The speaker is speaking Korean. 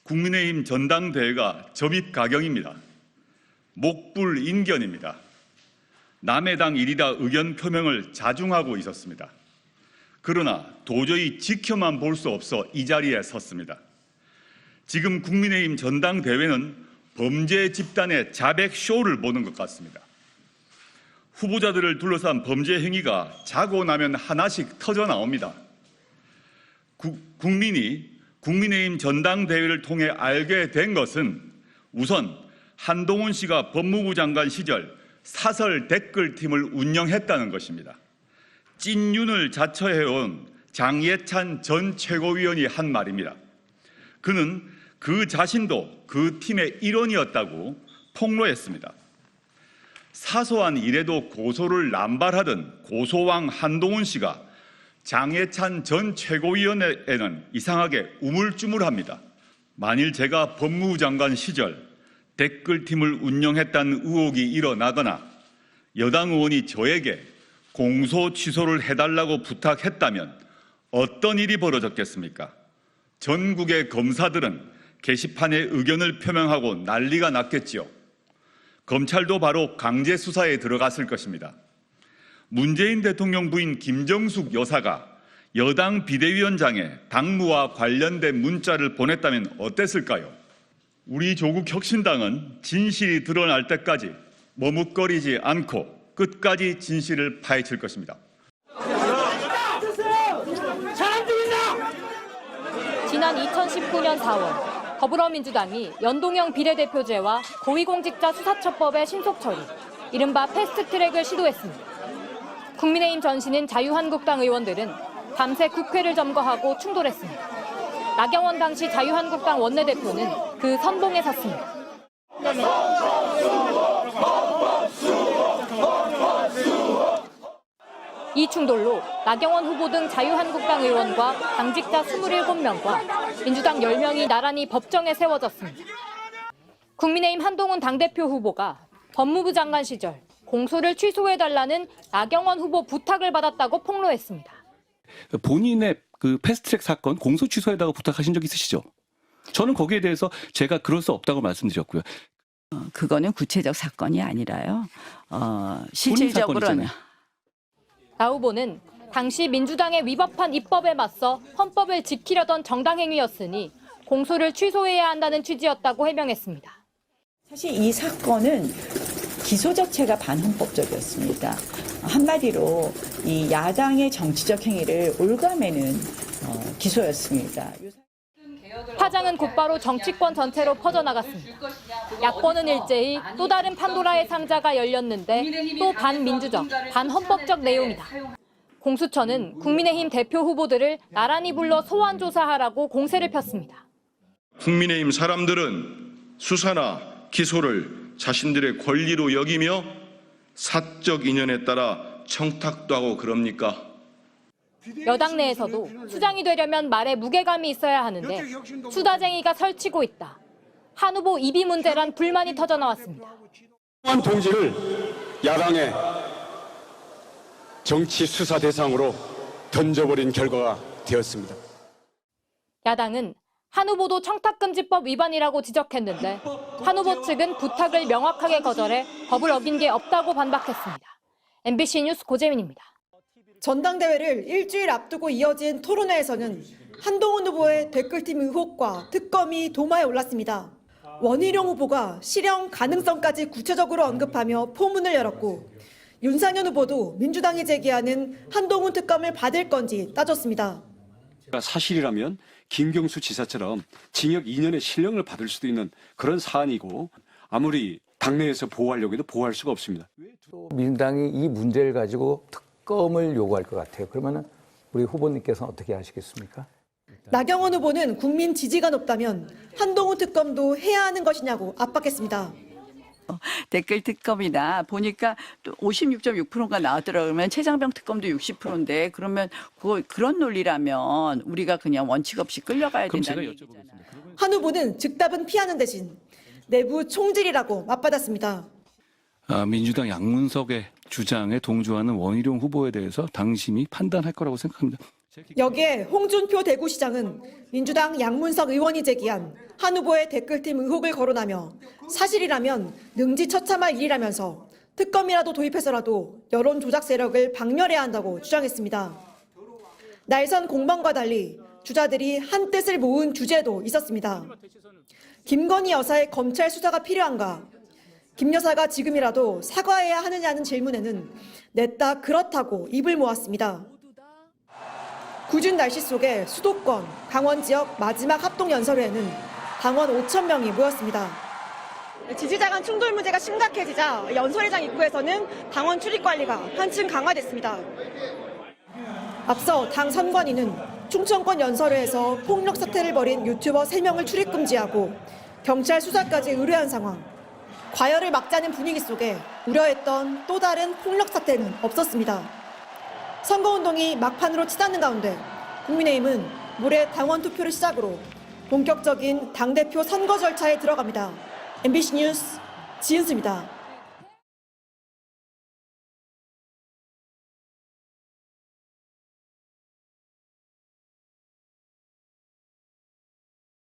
국민의힘 전당대회가 점입 가경입니다. 목불인견입니다. 남의 당 일이다 의견 표명을 자중하고 있었습니다. 그러나 도저히 지켜만 볼 수 없어 이 자리에 섰습니다. 지금 국민의힘 전당대회는 범죄 집단의 자백 쇼를 보는 것 같습니다. 후보자들을 둘러싼 범죄 행위가 자고 나면 하나씩 터져 나옵니다. 국민이 국민의힘 전당대회를 통해 알게 된 것은 우선 한동훈 씨가 법무부 장관 시절 사설 댓글팀을 운영했다는 것입니다. 찐윤을 자처해온 장예찬 전 최고위원이 한 말입니다. 그는 그 자신도 그 팀의 일원이었다고 폭로했습니다. 사소한 일에도 고소를 남발하던 고소왕 한동훈 씨가 장예찬 전 최고위원에는 이상하게 우물쭈물합니다. 만일 제가 법무부 장관 시절 댓글팀을 운영했다는 의혹이 일어나거나 여당 의원이 저에게 공소 취소를 해달라고 부탁했다면 어떤 일이 벌어졌겠습니까? 전국의 검사들은 게시판에 의견을 표명하고 난리가 났겠지요. 검찰도 바로 강제 수사에 들어갔을 것입니다. 문재인 대통령 부인 김정숙 여사가 여당 비대위원장에 당무와 관련된 문자를 보냈다면 어땠을까요? 우리 조국 혁신당은 진실이 드러날 때까지 머뭇거리지 않고 끝까지 진실을 파헤칠 것입니다. 지난 2019년 4월 더불어민주당이 연동형 비례대표제와 고위공직자 수사처법의 신속 처리, 이른바 패스트트랙을 시도했습니다. 국민의힘 전신인 자유한국당 의원들은 밤새 국회를 점거하고 충돌했습니다. 나경원 당시 자유한국당 원내대표는 그 선봉에 섰습니다. 이 충돌로 나경원 후보 등 자유한국당 의원과 당직자 27명과 민주당 10명이 나란히 법정에 세워졌습니다. 국민의힘 한동훈 당대표 후보가 법무부 장관 시절 공소를 취소해달라는 나경원 후보 부탁을 받았다고 폭로했습니다. 본인의 그 패스트트랙 사건 공소 취소해달라고 부탁하신 적 있으시죠? 저는 거기에 대해서 제가 그럴 수 없다고 말씀드렸고요. 그거는 구체적 사건이 아니라요. 실질적으로는. 나 후보는 당시 민주당의 위법한 입법에 맞서 헌법을 지키려던 정당 행위였으니 공소를 취소해야 한다는 취지였다고 해명했습니다. 사실 이 사건은 기소 자체가 반헌법적이었습니다. 한마디로 이 야당의 정치적 행위를 올가매는 기소였습니다. 파장은 곧바로 정치권 전체로 퍼져나갔습니다. 야권은 일제히 또 다른 판도라의 상자가 열렸는데 또 반민주적, 반헌법적 내용이다. 공수처는 국민의힘 대표 후보들을 나란히 불러 소환 조사하라고 공세를 폈습니다. 국민의힘 사람들은 수사나 기소를 자신들의 권리로 여기며 사적 인연에 따라 청탁도 하고 그럽니까? 여당 내에서도 수장이 되려면 말에 무게감이 있어야 하는데 수다쟁이가 설치고 있다. 한 후보 입이 문제란 불만이 터져나왔습니다. 한 동지를 야당의 정치 수사 대상으로 던져버린 결과가 되었습니다. 야당은 한 후보도 청탁금지법 위반이라고 지적했는데 한 후보 측은 부탁을 명확하게 거절해 법을 어긴 게 없다고 반박했습니다. MBC 뉴스 고재민입니다. 전당대회를 일주일 앞두고 이어진 토론회에서는 한동훈 후보의 댓글팀 의혹과 특검이 도마에 올랐습니다. 원희룡 후보가 실형 가능성까지 구체적으로 언급하며 포문을 열었고 윤상현 후보도 민주당이 제기하는 한동훈 특검을 받을 건지 따졌습니다. 사실이라면 김경수 지사처럼 징역 2년의 실형을 받을 수도 있는 그런 사안이고 아무리 당내에서 보호하려고 해도 보호할 수가 없습니다. 민주당이 이 문제를 가지고 특검을 요구할 것 같아요. 그러면 우리 후보님께서는 어떻게 하시겠습니까? 나경원 후보는 국민 지지가 높다면 한동훈 특검도 해야 하는 것이냐고 압박했습니다. 댓글 특검이나 보니까 또 56.6%가 나왔더라고요. 그러면 최장병 특검도 60%인데 그러면 그런 논리라면 우리가 그냥 원칙 없이 끌려가야 된다는 얘기잖아요. 한 후보는 즉답은 피하는 대신 내부 총질이라고 맞받았습니다. 민주당 양문석의 주장에 동조하는 원희룡 후보에 대해서 당심이 판단할 거라고 생각합니다. 여기에 홍준표 대구시장은 민주당 양문석 의원이 제기한 한 후보의 댓글팀 의혹을 거론하며 사실이라면 능지처참할 일이라면서 특검이라도 도입해서라도 여론 조작 세력을 박멸해야 한다고 주장했습니다. 날선 공방과 달리 주자들이 한 뜻을 모은 주제도 있었습니다. 김건희 여사의 검찰 수사가 필요한가? 김 여사가 지금이라도 사과해야 하느냐는 질문에는 냈다 그렇다고 입을 모았습니다. 궂은 날씨 속에 수도권, 강원 지역 마지막 합동연설회에는 당원 5,000명이 모였습니다. 지지자 간 충돌 문제가 심각해지자 연설회장 입구에서는 당원 출입 관리가 한층 강화됐습니다. 앞서 당 선관위는 충청권 연설회에서 폭력 사태를 벌인 유튜버 3명을 출입 금지하고 경찰 수사까지 의뢰한 상황. 과열을 막자는 분위기 속에 우려했던 또 다른 폭력 사태는 없었습니다. 선거운동이 막판으로 치닫는 가운데 국민의힘은 모레 당원 투표를 시작으로 본격적인 당대표 선거 절차에 들어갑니다. MBC 뉴스 지은수입니다.